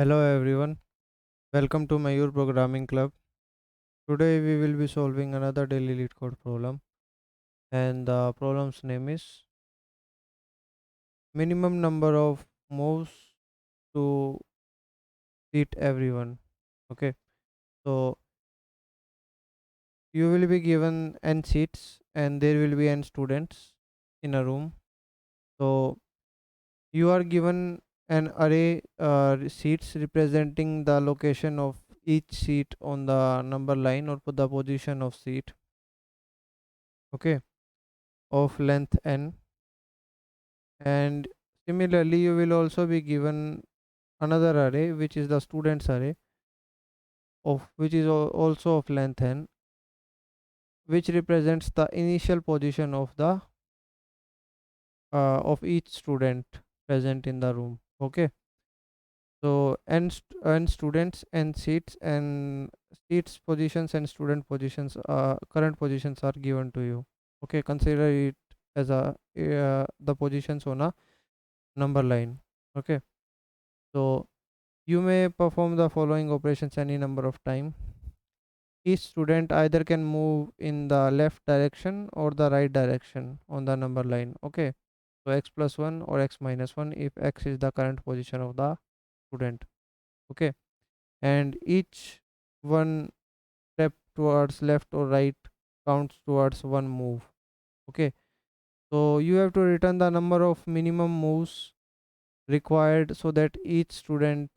Hello everyone, welcome to Mayur Programming Club. Today we will be solving another daily lead code problem, and the problem's name is minimum number of moves to seat everyone. Okay, so you will be given n seats and there will be n students in a room. So you are given an array seats representing the location of each seat on the number line or the position of seat. Okay, of length n, and similarly you will also be given another array which is the students array of which is also of length n, which represents the initial position of each student present in the room. Okay, so n students and seats and seats positions and student positions, current positions are given to you. Okay, consider it as a the positions on a number line. Okay, so you may perform the following operations any number of time. Each student either can move in the left direction or the right direction on the number line. Okay, so x plus 1 or x minus 1 if x is the current position of the student. Okay, and each one step towards left or right counts towards one move. Okay, so you have to return the number of minimum moves required so that each student,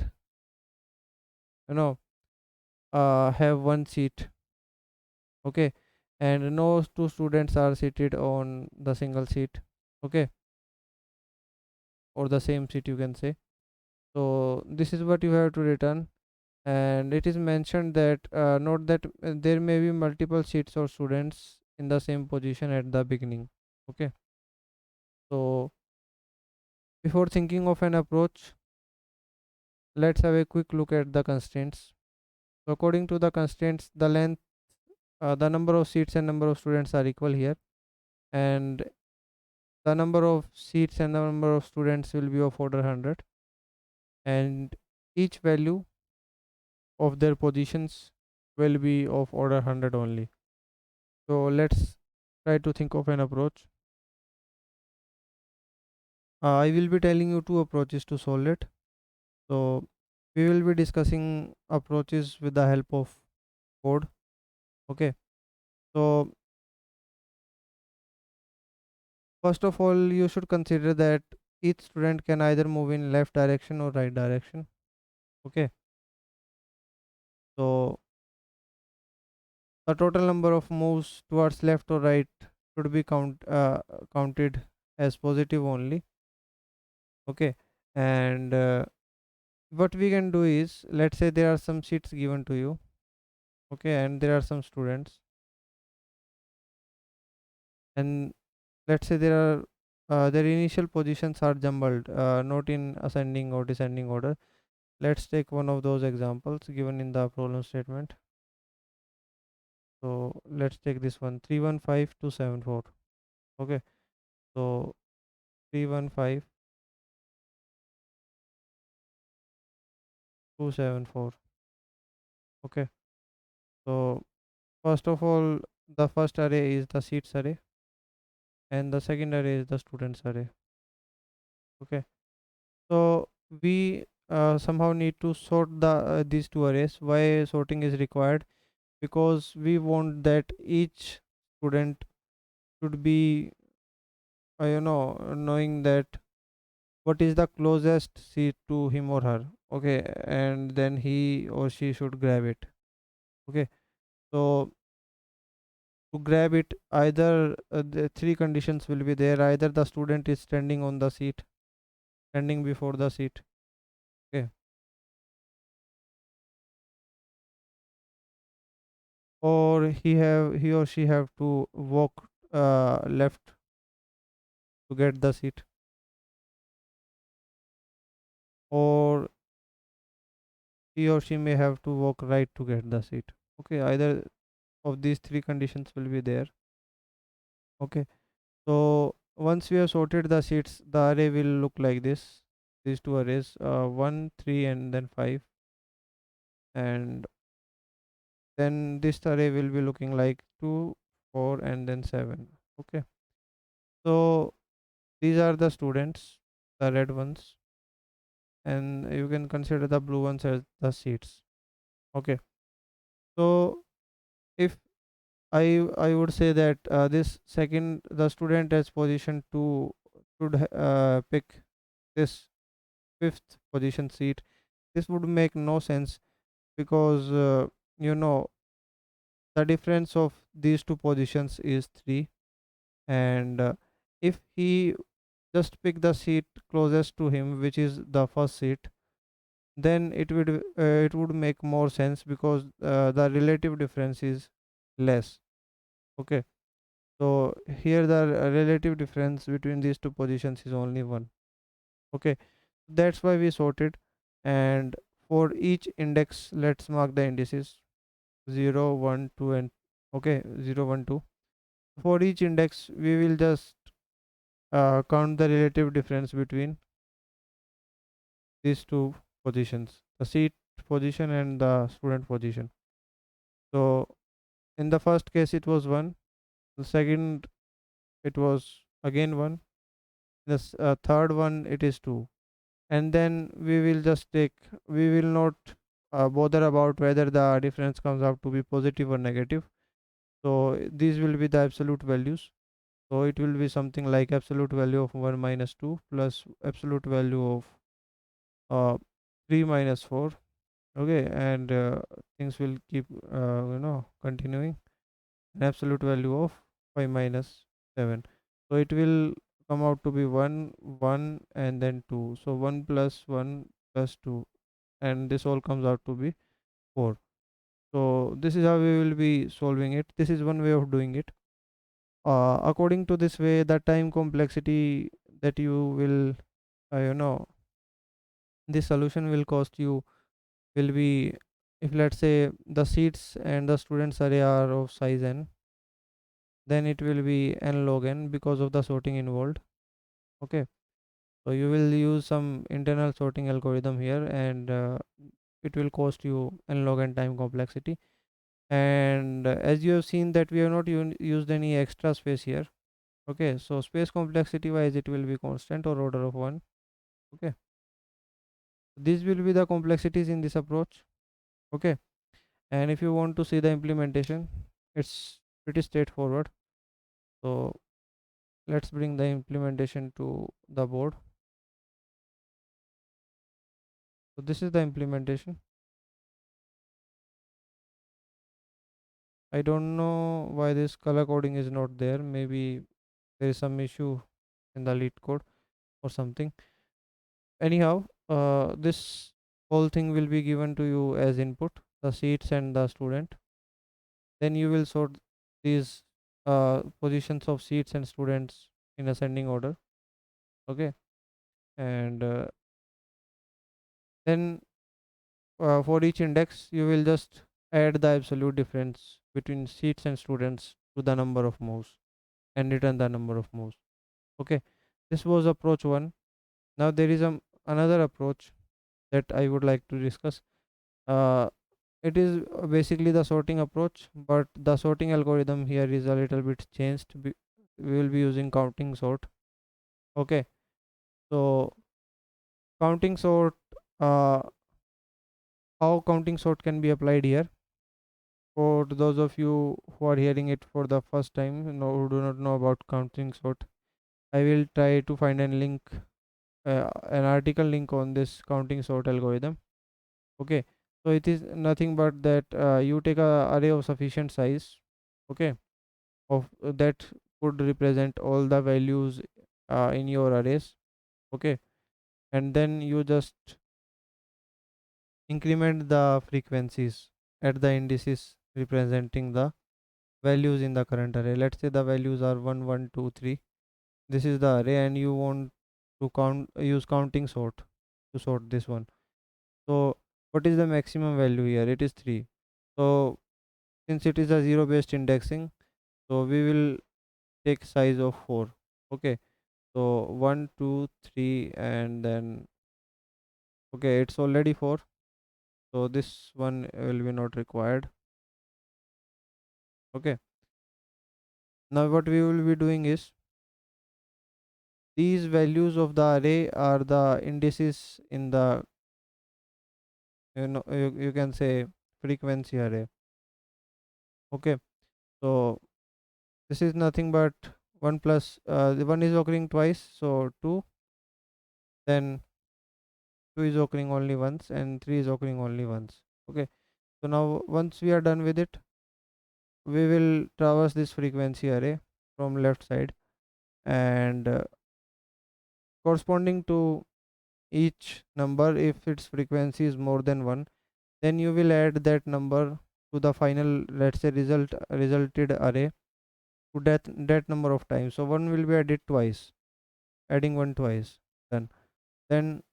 you know, have one seat. Okay, and no two students are seated on the single seat. Okay, or the same seat you can say. So this is what you have to return, and it is mentioned that note that there may be multiple seats or students in the same position at the beginning. Okay, so before thinking of an approach, let's have a quick look at the constraints. So according to the constraints, the length, the number of seats and number of students are equal here, and the number of seats and the number of students will be of order 100, and each value of their positions will be of order 100 only. So let's try to think of an approach. I will be telling you two approaches to solve it. So we will be discussing approaches with the help of code. Okay, so first of all you should consider that each student can either move in left direction or right direction. Okay, so the total number of moves towards left or right should be counted as positive only. Okay, and what we can do is, let's say there are some seats given to you. Okay, and there are some students, and let's say there are their initial positions are jumbled, not in ascending or descending order. Let's take one of those examples given in the problem statement. So let's take this one, 315274. Okay, so 315274. Okay, so first of all, the first array is the seats array, and the second array is the students array. Okay, so we somehow need to sort these two arrays. Why sorting is required? Because we want that each student should be, knowing that what is the closest seat to him or her. Okay, and then he or she should grab it. Okay, so to grab it, either the three conditions will be there. Either the student is standing on the seat, standing before the seat. Okay, or he or she have to walk left to get the seat, or he or she may have to walk right to get the seat. Okay, either of these three conditions will be there. Okay, so once we have sorted the seats, the array will look like this. these two arrays, 1 3 and then 5, and then this array will be looking like 2 4 and then 7. Okay, so these are the students, the red ones, and you can consider the blue ones as the seats. Okay, so if I would say that this second, the student as position 2 should pick this fifth position seat. This would make no sense because you know the difference of these two positions is 3, and if he just pick the seat closest to him, which is the first seat, then it would make more sense because the relative difference is less. Okay, so here the relative difference between these two positions is only 1. Okay, that's why we sorted. And for each index, let's mark the indices 0 1 2 and okay, 0 1 2. For each index we will just count the relative difference between these two positions, the seat position and the student position. So in the first case it was 1, the second it was again 1, the third one it is 2, and then we will not bother about whether the difference comes out to be positive or negative. So these will be the absolute values. So it will be something like absolute value of 1 minus 2 plus absolute value of uh, 3 minus 4. Okay, and things will keep continuing. An absolute value of 5 minus 7. So it will come out to be 1 1 and then 2. So 1 plus 1 plus 2, and this all comes out to be 4. So this is how we will be solving it. This is one way of doing it. According to this way, the time complexity that you will this solution will cost you will be, if let's say the seats and the students array are of size n, then it will be n log n because of the sorting involved. Okay, so you will use some internal sorting algorithm here, and it will cost you n log n time complexity. And as you have seen that we have not used any extra space here. Okay, so space complexity wise it will be constant or order of 1. Okay, these will be the complexities in this approach. Okay, and if you want to see the implementation, it's pretty straightforward. So let's bring the implementation to the board. So this is the implementation. I don't know why this color coding is not there. Maybe there is some issue in the lead code or something. Anyhow, this whole thing will be given to you as input, the seats and the student. Then you will sort these positions of seats and students in ascending order. Okay, and then for each index you will just add the absolute difference between seats and students to the number of moves and return the number of moves. Okay, this was approach 1. Now there is another approach that I would like to discuss. uh, it is basically the sorting approach, but the sorting algorithm here is a little bit changed. We will be using counting sort. Okay, so counting sort, uh, how counting sort can be applied here. For those of you who are hearing it for the first time, who do not know about counting sort, I will try to find an article link on this counting sort algorithm. Okay, so it is nothing but that you take a array of sufficient size. Okay, of that could represent all the values in your arrays. Okay, and then you just increment the frequencies at the indices representing the values in the current array. Let's say the values are 1 1 2 3. This is the array and you want to use counting sort to sort this one. So what is the maximum value here? It is 3. So since it is a zero based indexing, so we will take size of 4. Okay, so 1 2 3 and then Okay, it's already 4, so this one will be not required. Okay, now what we will be doing is, these values of the array are the indices in the, you can say, frequency array. Okay, so this is nothing but 1 plus, the 1 is occurring twice, so 2, then 2 is occurring only once, and 3 is occurring only once. Okay, so now once we are done with it, we will traverse this frequency array from left side, and corresponding to each number, if its frequency is more than 1, then you will add that number to the final, let's say, resulted array, to that number of times. So 1 will be added twice, adding 1 twice, then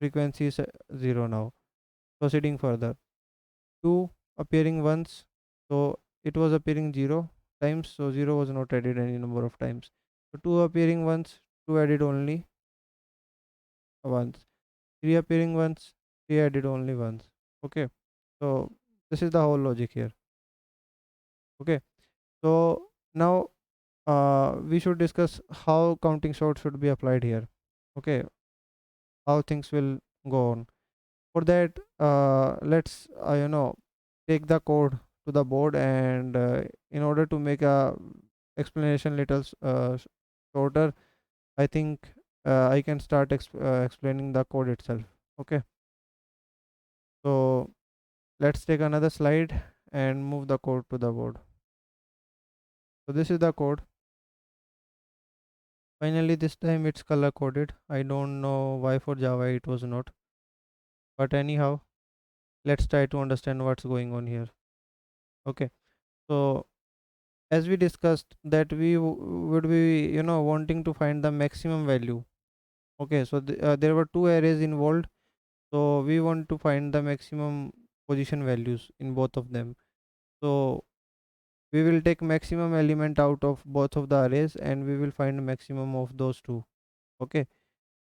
frequency is 0 now. Proceeding further, 2 appearing once, so it was appearing 0 times, so 0 was not added any number of times. So 2 appearing once, 2 added only once. 3 appearing once, 3 added only once. Okay, so this is the whole logic here. Okay, so now we should discuss how counting sort should be applied here. Okay, how things will go on. For that, let's take the code to the board, and in order to make a explanation little shorter, I think I can start explaining the code itself. Okay, so let's take another slide and move the code to the board. So this is the code. Finally, this time it's color coded. I don't know why for Java it was not, but anyhow, let's try to understand what's going on here. Okay, so as we discussed that we would be wanting to find the maximum value. Okay, so there were two arrays involved, so we want to find the maximum position values in both of them. So we will take maximum element out of both of the arrays, and we will find maximum of those two. Okay,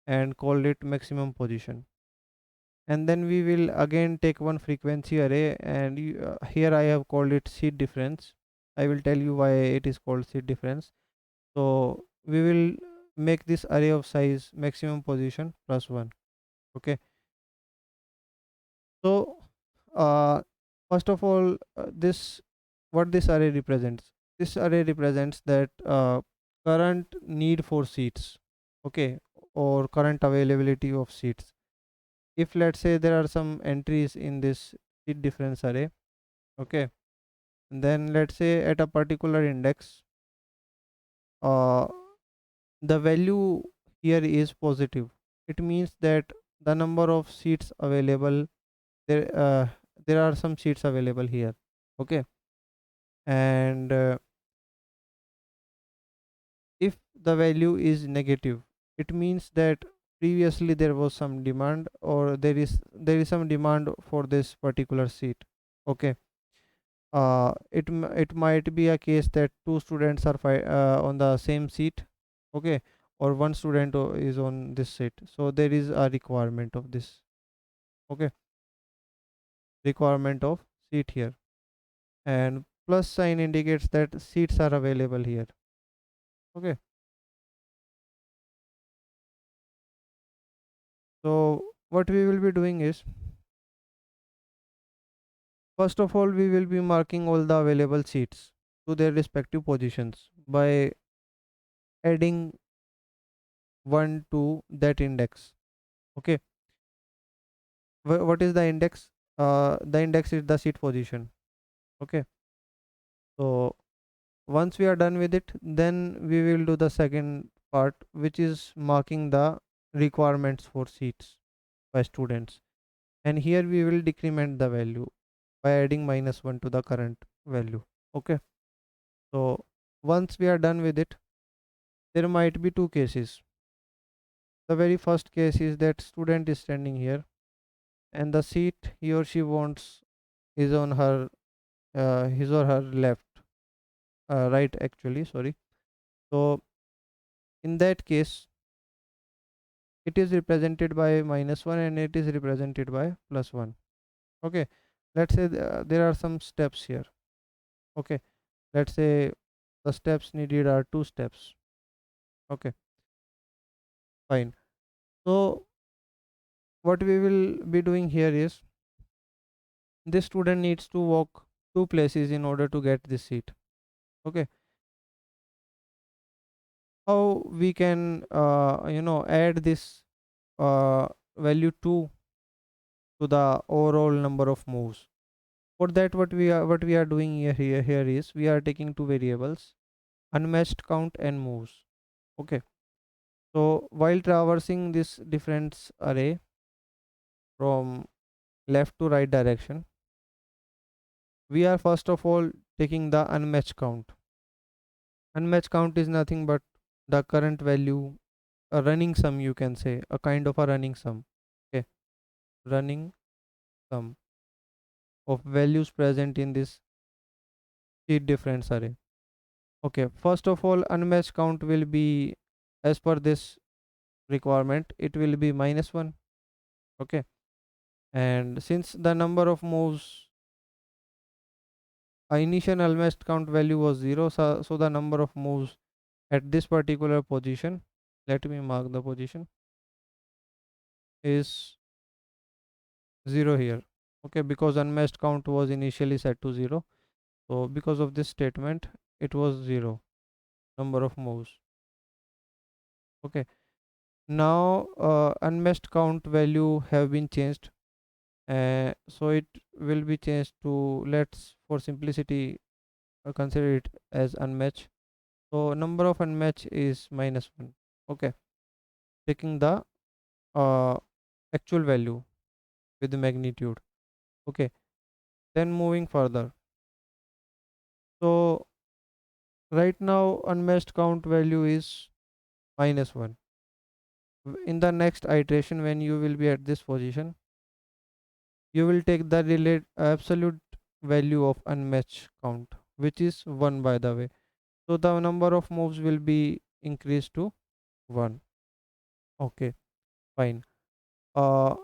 and call it maximum position. And then we will again take one frequency array, and here I have called it seed difference. I will tell you why it is called seed difference. So we will make this array of size maximum position plus 1. Okay, so uh, first of all, this what this array represents, this array represents that current need for seats. Okay, or current availability of seats. If let's say there are some entries in this seat difference array, okay, and then let's say at a particular index, uh, the value here is positive, it means that the number of seats available there, there are some seats available here. Okay, and if the value is negative, it means that previously there was some demand, or there is some demand for this particular seat. Okay, it might be a case that two students are on the same seat. Okay, or one student is on this seat, so there is a requirement of this. Okay, requirement of seat here, and plus sign indicates that seats are available here. Okay, so what we will be doing is, first of all, we will be marking all the available seats to their respective positions by adding 1 to that index. Okay, what is the index? The index is the seat position. Okay, so once we are done with it, then we will do the second part, which is marking the requirements for seats by students, and here we will decrement the value by adding -1 to the current value. Okay, so once we are done with it, there might be two cases. The very first case is that student is standing here, and the seat he or she wants is on her his or her left, right actually, sorry. So in that case, it is represented by -1 and it is represented by +1. Okay, let's say there are some steps here. Okay, let's say the steps needed are 2 steps. Okay, fine. So what we will be doing here is, this student needs to walk 2 places in order to get this seat. Okay, how we can add this value 2 to the overall number of moves. For that, what we are doing here is, we are taking 2 variables, unmatched count and moves. Okay, so while traversing this difference array from left to right direction, we are first of all taking the unmatched count. Unmatched count is nothing but the current value, a running sum, you can say, a kind of a running sum. Okay, running sum of values present in this seed difference array. Okay, first of all, unmatched count will be, as per this requirement, it will be -1. Okay, and since the number of moves, initial unmatched count value was 0, so the number of moves at this particular position, let me mark the position, is 0 here. Okay, because unmatched count was initially set to 0, so because of this statement, it was 0 number of moves. Okay, now unmatched count value have been changed, so it will be changed to, let's for simplicity consider it as unmatched. So number of unmatched is -1. Okay, taking the uh, actual value with the magnitude. Okay, then moving further, so right now unmatched count value is -1. In the next iteration, when you will be at this position, you will take the absolute value of unmatched count, which is 1, by the way. So the number of moves will be increased to 1. Okay, fine. Uh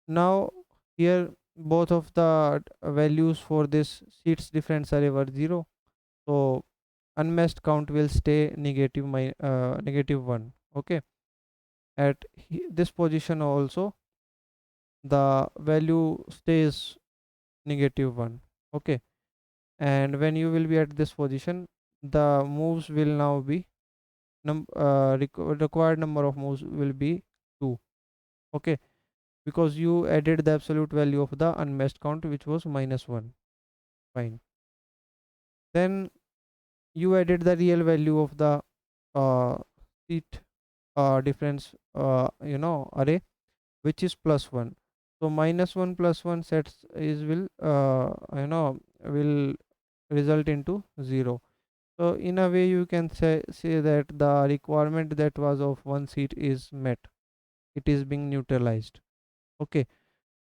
now here, both of the values for this seats difference array were 0, so unmatched count will stay -1. Okay, at this position also, the value stays -1. Okay, and when you will be at this position, the moves will now be required number of moves will be 2. Okay, because you added the absolute value of the unmatched count, which was -1. Fine, then you added the real value of the uh, seat difference array, which is +1. So -1 plus 1 sets is will result into 0. So in a way, you can say that the requirement that was of one seat is met. It is being neutralized. Okay,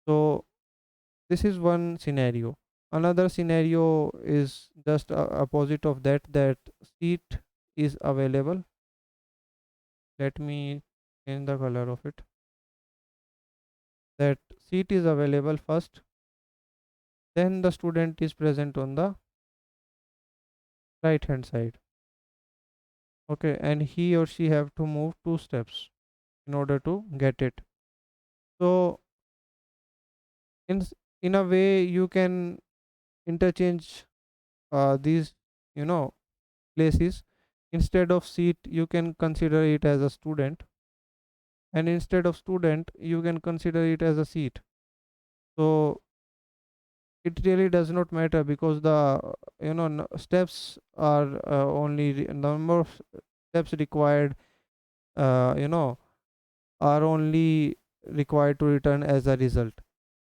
so this is one scenario. Another scenario is just opposite of that, that seat is available. Let me change the color of it. That seat is available first, then the student is present on the right hand side. Okay, and he or she have to move 2 steps in order to get it. So in in a way, you can interchange these you know places. Instead of seat, you can consider it as a student, and instead of student, you can consider it as a seat. So it really does not matter, because the steps are only number of steps required are only required to return as a result.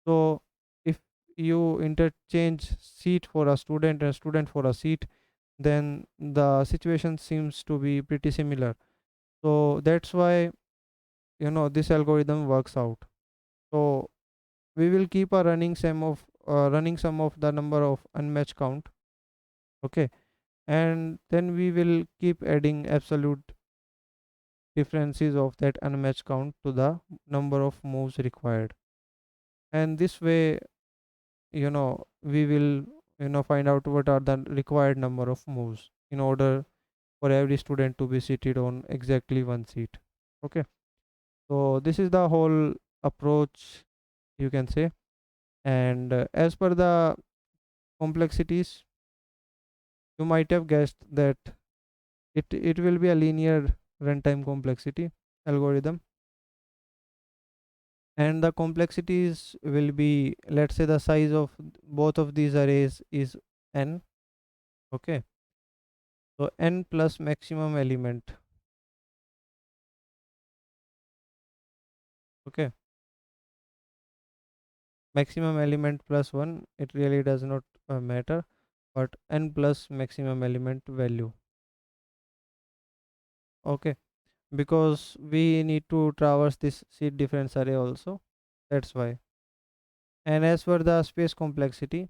So if you interchange seat for a student and student for a seat, then the situation seems to be pretty similar. So that's why this algorithm works out. So we will keep a running sum of the number of unmatched count. Okay, and then we will keep adding absolute differences of that unmatched count to the number of moves required. And this way, we will, find out what are the required number of moves in order for every student to be seated on exactly one seat. Okay. So this is the whole approach, you can say. And as per the complexities, you might have guessed that it will be a linear runtime complexity algorithm, and the complexities will be, let's say, the size of both of these arrays is n. Okay. So n plus maximum element. Okay. Maximum element plus 1, it really does not matter, but n plus maximum element value. Okay, because we need to traverse this seed difference array also, that's why. And as for the space complexity,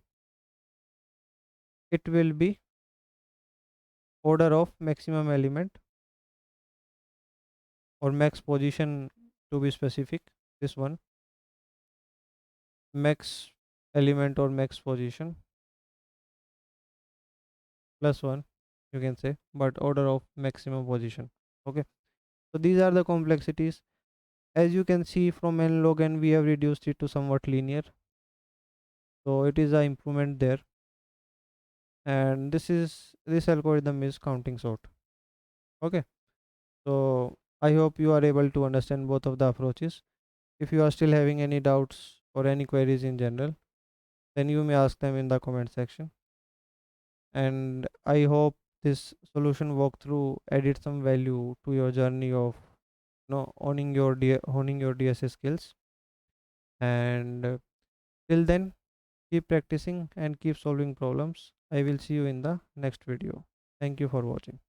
it will be order of maximum element, or max position to be specific, this one, max element or max position plus 1, you can say, but order of maximum position. Okay, so these are the complexities. As you can see, from n log n we have reduced it to somewhat linear, so it is a improvement there. And this algorithm is counting sort. Okay, so I hope you are able to understand both of the approaches. If you are still having any doubts or any queries in general, then you may ask them in the comment section. And I hope this solution walkthrough added some value to your journey of, honing your DSA skills. And till then, keep practicing and keep solving problems. I will see you in the next video. Thank you for watching.